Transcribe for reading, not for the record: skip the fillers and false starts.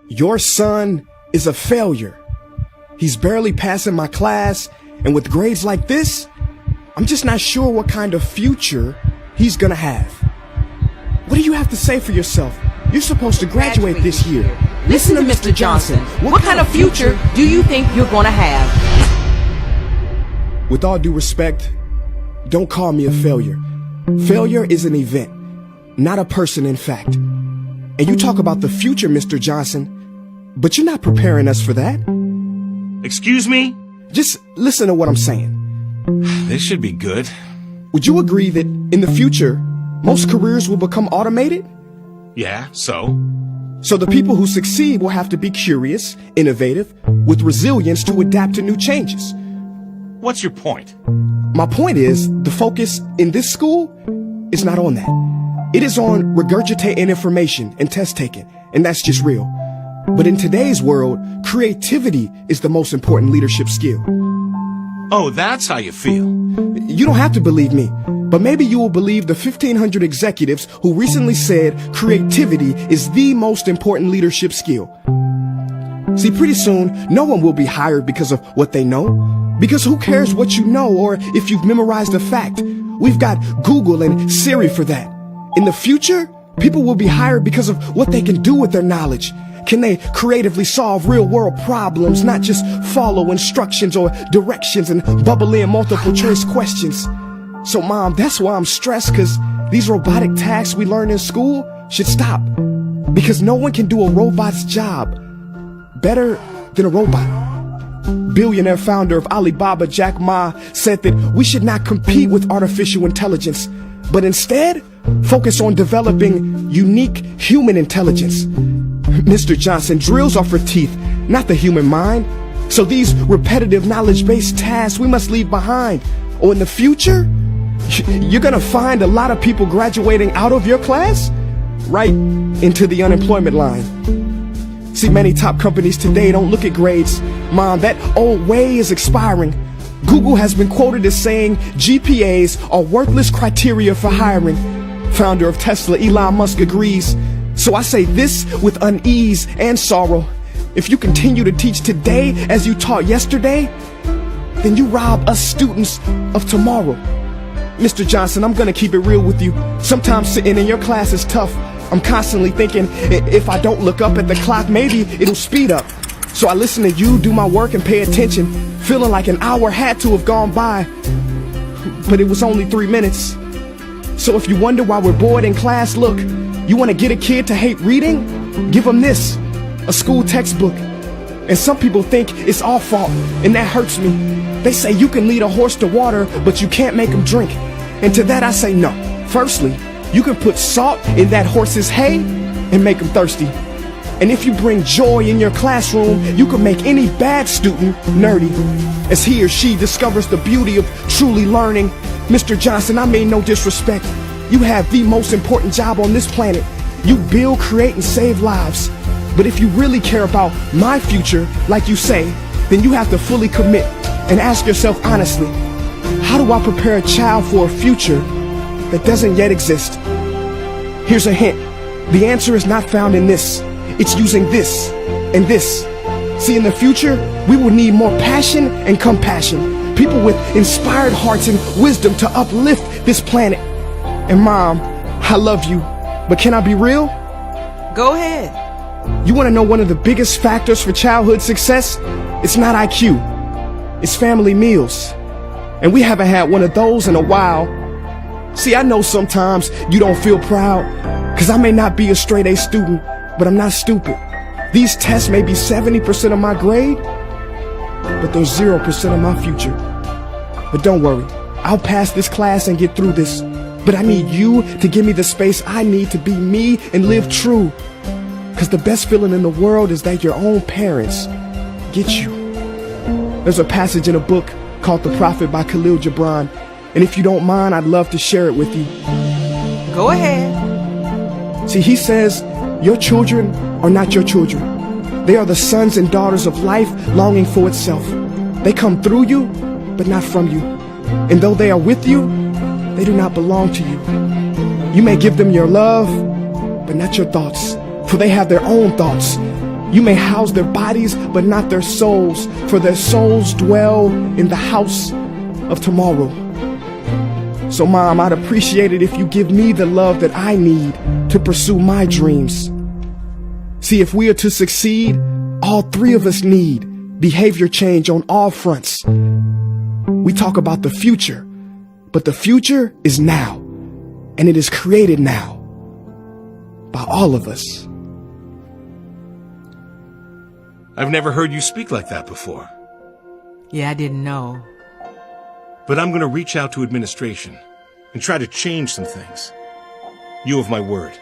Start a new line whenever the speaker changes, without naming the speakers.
Your son is a failure. He's barely passing my class, and with grades like this, I'm just not sure what kind of future he's gonna have. What do you have to say for yourself? You're supposed to graduate this year.
Listen to Mr. Johnson. What kind of future do you think you're gonna have?
With all due respect, don't call me a failure. Failure is an event, not a person, in fact. And you talk about the future, Mr. Johnson, but you're not preparing us for that.
Excuse me?
Just listen to what I'm saying.
This should be good.
Would you agree that in the future, most careers will become automated?
Yeah, so?
So the people who succeed will have to be curious, innovative, with resilience to adapt to new changes.
What's your point?
My point is, the focus in this school is not on that. It is on regurgitating information and test taking, and that's just real. But in today's world, creativity is the most important leadership skill.
Oh, that's how you feel.
You don't have to believe me, but maybe you will believe the 1,500 executives who recently said creativity is the most important leadership skill. See, pretty soon, no one will be hired because of what they know. Because who cares what you know or if you've memorized a fact? We've got Google and Siri for that. In the future, people will be hired because of what they can do with their knowledge. Can they creatively solve real-world problems, not just follow instructions or directions and bubble in multiple choice questions? So, Mom, that's why I'm stressed, because these robotic tasks we learn in school should stop. Because no one can do a robot's job better than a robot. Billionaire founder of Alibaba, Jack Ma, said that we should not compete with artificial intelligence, but instead focus on developing unique human intelligence. Mr. Johnson, drills are for teeth, not the human mind. So these repetitive knowledge-based tasks we must leave behind. Or in the future, you're gonna find a lot of people graduating out of your class right into the unemployment line. See, many top companies today don't look at grades. Mom, that old way is expiring. Google has been quoted as saying GPAs are worthless criteria for hiring. Founder of Tesla, Elon Musk, agrees. So I say this with unease and sorrow. If you continue to teach today as you taught yesterday, then you rob us students of tomorrow. Mr. Johnson, I'm gonna keep it real with you. Sometimes sitting in your class is tough. I'm constantly thinking, if I don't look up at the clock, maybe it'll speed up. So I listen to you do my work and pay attention, feeling like an hour had to have gone by. But it was only 3 minutes. So if you wonder why we're bored in class, look, you want to get a kid to hate reading? Give them this, a school textbook. And some people think it's our fault, and that hurts me. They say you can lead a horse to water, but you can't make him drink. And to that I say no. Firstly, you can put salt in that horse's hay and make him thirsty. And if you bring joy in your classroom, you can make any bad student nerdy. As he or she discovers the beauty of truly learning. Mr. Johnson, I mean no disrespect. You have the most important job on this planet. You build, create, and save lives. But if you really care about my future, like you say, then you have to fully commit and ask yourself honestly, how do I prepare a child for a future that doesn't yet exist? Here's a hint. The answer is not found in this. It's using this and this. See, in the future, we will need more passion and compassion. People with inspired hearts and wisdom to uplift this planet. And Mom, I love you, but can I be real?
Go ahead.
You want to know one of the biggest factors for childhood success? It's not IQ. It's family meals. And we haven't had one of those in a while. See, I know sometimes you don't feel proud, because I may not be a straight A student, but I'm not stupid. These tests may be 70% of my grade, but they're 0% of my future. But don't worry, I'll pass this class and get through this. But I need you to give me the space I need to be me and live true. Because the best feeling in the world is that your own parents get you. There's a passage in a book called The Prophet by Khalil Gibran. And if you don't mind, I'd love to share it with you.
Go ahead.
See, he says, your children are not your children. They are the sons and daughters of life longing for itself. They come through you, but not from you. And though they are with you, they do not belong to you. You may give them your love, but not your thoughts, for they have their own thoughts. You may house their bodies, but not their souls, for their souls dwell in the house of tomorrow. So, Mom, I'd appreciate it if you give me the love that I need to pursue my dreams. See, if we are to succeed, all three of us need behavior change on all fronts. We talk about the future, but the future is now, and it is created now by all of us.
I've never heard you speak like that before.
Yeah, I didn't know.
But I'm going to reach out to administration and try to change some things. You have my word.